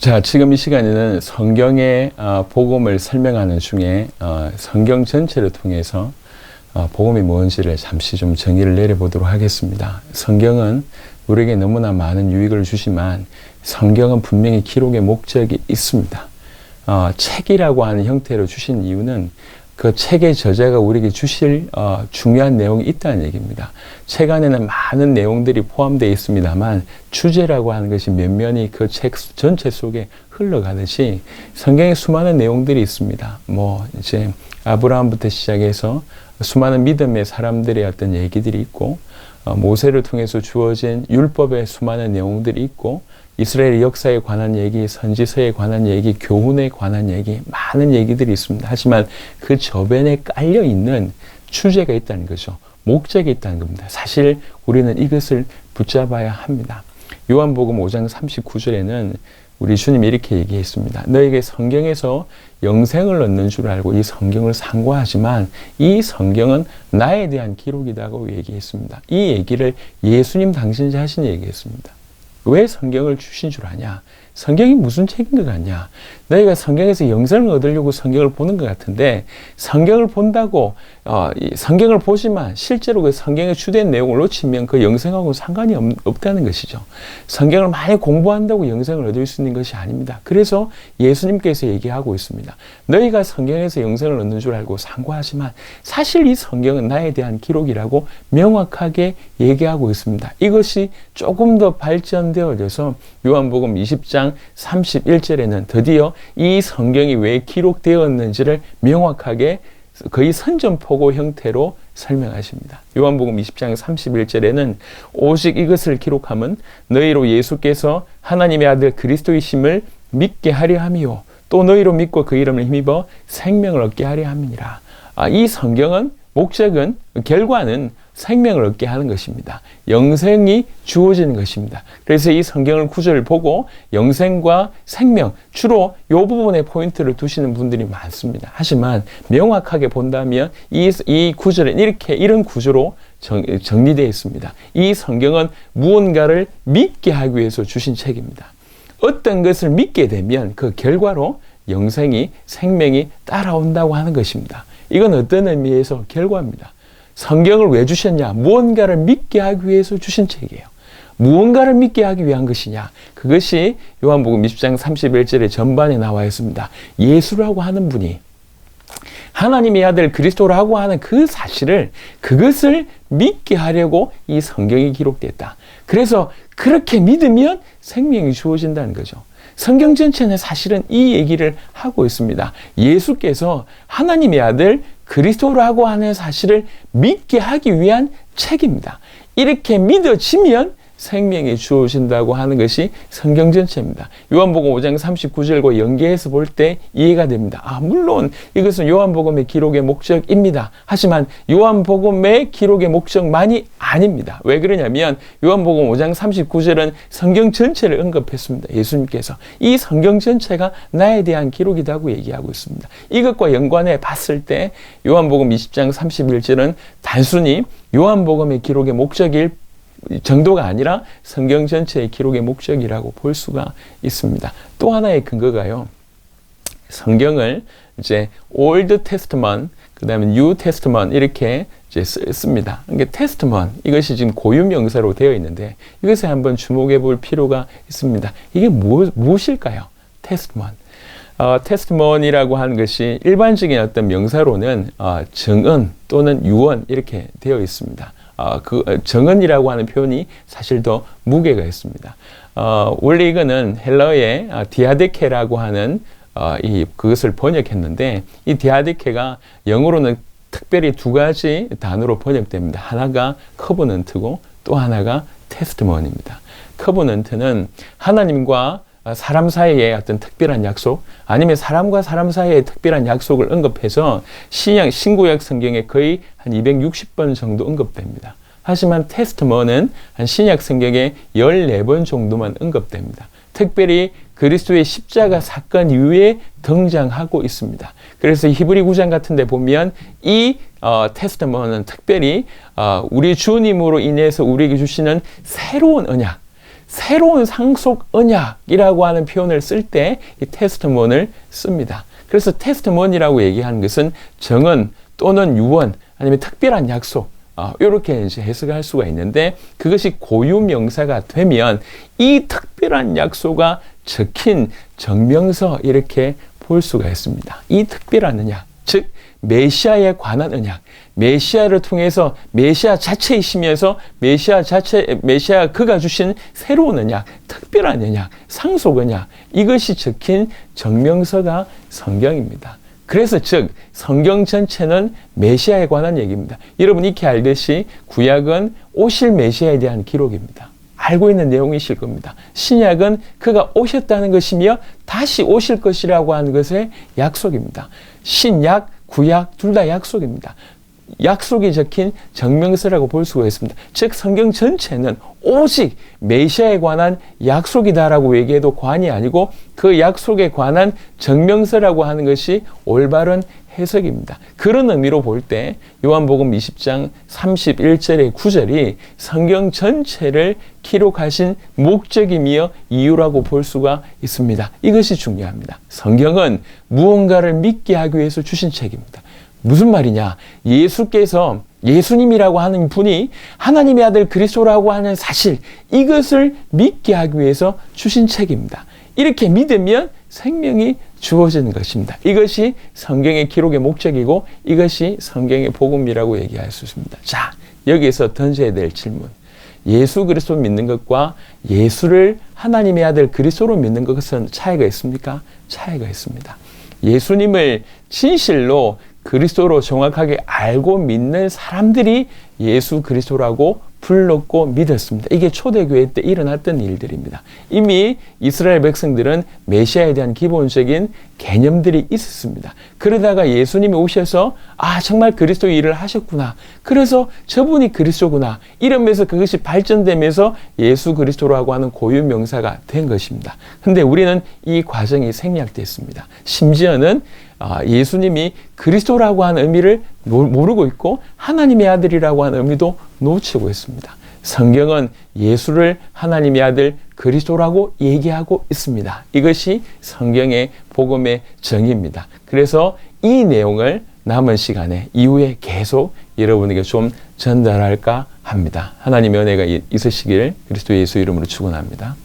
자, 지금 이 시간에는 성경의 복음을 설명하는 중에 성경 전체를 통해서 복음이 뭔지를 잠시 좀 정의를 내려보도록 하겠습니다. 성경은 우리에게 너무나 많은 유익을 주지만 성경은 분명히 기록의 목적이 있습니다. 책이라고 하는 형태로 주신 이유는 그 책의 저자가 우리에게 주실 중요한 내용이 있다는 얘기입니다. 책 안에는 많은 내용들이 포함되어 있습니다만 주제라고 하는 것이 면면이 그 책 전체 속에 흘러가듯이 성경에 수많은 내용들이 있습니다. 이제 아브라함부터 시작해서 수많은 믿음의 사람들의 어떤 얘기들이 있고 모세를 통해서 주어진 율법의 수많은 내용들이 있고 이스라엘의 역사에 관한 얘기, 선지서에 관한 얘기, 교훈에 관한 얘기, 많은 얘기들이 있습니다. 하지만 그 저변에 깔려있는 주제가 있다는 거죠. 목적이 있다는 겁니다. 사실 우리는 이것을 붙잡아야 합니다. 요한복음 5장 39절에는 우리 주님이 이렇게 얘기했습니다. 너에게 성경에서 영생을 얻는 줄 알고 이 성경을 상고하지만 이 성경은 나에 대한 기록이라고 얘기했습니다. 이 얘기를 예수님 당신이 자신이 얘기했습니다. 왜 성경을 주신 줄 아냐? 성경이 무슨 책인 것 같냐? 너희가 성경에서 영생을 얻으려고 성경을 보는 것 같은데 성경을 본다고 성경을 보지만 실제로 그 성경의 주된 내용을 놓치면 그 영생하고는 상관이 없다는 것이죠. 성경을 많이 공부한다고 영생을 얻을 수 있는 것이 아닙니다. 그래서 예수님께서 얘기하고 있습니다. 너희가 성경에서 영생을 얻는 줄 알고 상고하지만 사실 이 성경은 나에 대한 기록이라고 명확하게 얘기하고 있습니다. 이것이 조금 더 발전되어져서 요한복음 20장 31절에는 드디어 이 성경이 왜 기록되었는지를 명확하게 거의 선전포고 형태로 설명하십니다. 요한복음 20장 31절에는 오직 이것을 기록함은 너희로 예수께서 하나님의 아들 그리스도이심을 믿게 하려 함이요 또 너희로 믿고 그 이름을 힘입어 생명을 얻게 하려 함이니라. 이 성경은 목적은 결과는 생명을 얻게 하는 것입니다. 영생이 주어지는 것입니다. 그래서 이 성경을 구절을 보고 영생과 생명 주로 이 부분에 포인트를 두시는 분들이 많습니다. 하지만 명확하게 본다면 이 구절은 이런 구조로 정리되어 있습니다. 이 성경은 무언가를 믿게 하기 위해서 주신 책입니다. 어떤 것을 믿게 되면 그 결과로 영생이 생명이 따라온다고 하는 것입니다. 이건 어떤 의미에서 결과입니다. 성경을 왜 주셨냐? 무언가를 믿게 하기 위해서 주신 책이에요. 무언가를 믿게 하기 위한 것이냐? 그것이 요한복음 20장 31절의 전반에 나와 있습니다. 예수라고 하는 분이 하나님의 아들 그리스도라고 하는 그 사실을 그것을 믿게 하려고 이 성경이 기록됐다. 그래서 그렇게 믿으면 생명이 주어진다는 거죠. 성경 전체는 사실은 이 얘기를 하고 있습니다. 예수께서 하나님의 아들 그리스도라고 하는 사실을 믿게 하기 위한 책입니다. 이렇게 믿어지면 생명이 주어진다고 하는 것이 성경 전체입니다. 요한복음 5장 39절과 연계해서 볼 때 이해가 됩니다. 물론 이것은 요한복음의 기록의 목적입니다. 하지만 요한복음의 기록의 목적만이 아닙니다. 왜 그러냐면 요한복음 5장 39절은 성경 전체를 언급했습니다. 예수님께서 이 성경 전체가 나에 대한 기록이라고 얘기하고 있습니다. 이것과 연관해 봤을 때 요한복음 20장 31절은 단순히 요한복음의 기록의 목적일 정도가 아니라 성경 전체의 기록의 목적이라고 볼 수가 있습니다. 또 하나의 근거가요. 성경을 이제 Old Testament, 그 다음에 New Testament 이렇게 이제 씁니다. 그러니까 Testament, 이것이 지금 고유명사로 되어 있는데 이것에 한번 주목해 볼 필요가 있습니다. 이게 무엇일까요? Testament. 테스트먼이라고 하는 것이 일반적인 어떤 명사로는 정언 또는 유언 이렇게 되어 있습니다. 정언이라고 하는 표현이 사실 더 무게가 있습니다. 원래 이거는 헬라어의 디아데케라고 하는 그것을 번역했는데 이 디아데케가 영어로는 특별히 두 가지 단어로 번역됩니다. 하나가 커버넌트고 또 하나가 테스트먼입니다. 커버넌트는 하나님과 사람 사이의 어떤 특별한 약속, 아니면 사람과 사람 사이의 특별한 약속을 언급해서 신구약 성경에 거의 한 260번 정도 언급됩니다. 하지만 테스트먼은 한 신약 성경에 14번 정도만 언급됩니다. 특별히 그리스도의 십자가 사건 이후에 등장하고 있습니다. 그래서 히브리 9장 같은 데 보면 이 테스트먼은 특별히 우리 주님으로 인해서 우리에게 주시는 새로운 언약, 새로운 상속 언약이라고 하는 표현을 쓸 때 이 테스트몬을 씁니다. 그래서 테스트몬이라고 얘기하는 것은 정언 또는 유언 아니면 특별한 약속 이렇게 이제 해석할 수가 있는데, 그것이 고유명사가 되면 이 특별한 약속가 적힌 정명서 이렇게 볼 수가 있습니다. 이 특별한 언약, 즉 메시아에 관한 언약, 메시아를 통해서 메시아 자체이시면서 메시아 그가 주신 새로운 언약, 특별한 언약, 상속 언약, 이것이 적힌 정명서가 성경입니다. 그래서 즉 성경 전체는 메시아에 관한 얘기입니다. 여러분 익히 알듯이 구약은 오실 메시아에 대한 기록입니다. 알고 있는 내용이실 겁니다. 신약은 그가 오셨다는 것이며 다시 오실 것이라고 하는 것의 약속입니다. 신약, 구약 둘 다 약속입니다. 약속이 적힌 정명서라고 볼 수가 있습니다. 즉 성경 전체는 오직 메시아에 관한 약속이다라고 얘기해도 과언이 아니고 그 약속에 관한 정명서라고 하는 것이 올바른 해석입니다. 그런 의미로 볼 때 요한복음 20장 31절의 9절이 성경 전체를 기록하신 목적이며 이유라고 볼 수가 있습니다. 이것이 중요합니다. 성경은 무언가를 믿게 하기 위해서 주신 책입니다. 무슨 말이냐? 예수께서 예수님이라고 하는 분이 하나님의 아들 그리스도라고 하는 사실, 이것을 믿게 하기 위해서 주신 책입니다. 이렇게 믿으면 생명이 주어지는 것입니다. 이것이 성경의 기록의 목적이고 이것이 성경의 복음이라고 얘기할 수 있습니다. 자, 여기에서 던져야 될 질문. 예수 그리스도 믿는 것과 예수를 하나님의 아들 그리스도로 믿는 것은 차이가 있습니까? 차이가 있습니다. 예수님을 진실로 그리스도로 정확하게 알고 믿는 사람들이 예수 그리스도라고 불렀고 믿었습니다. 이게 초대교회 때 일어났던 일들입니다. 이미 이스라엘 백성들은 메시아에 대한 기본적인 개념들이 있었습니다. 그러다가 예수님이 오셔서 정말 그리스도 일을 하셨구나. 그래서 저분이 그리스도구나. 이러면서 그것이 발전되면서 예수 그리스도라고 하는 고유 명사가 된 것입니다. 근데 우리는 이 과정이 생략됐습니다. 심지어는 예수님이 그리스도라고 하는 의미를 모르고 있고 하나님의 아들이라고 하는 의미도 놓치고 있습니다. 성경은 예수를 하나님의 아들 그리스도라고 얘기하고 있습니다. 이것이 성경의 복음의 정의입니다. 그래서 이 내용을 남은 시간에 이후에 계속 여러분에게 좀 전달할까 합니다. 하나님의 은혜가 있으시길 그리스도 예수 이름으로 축원합니다.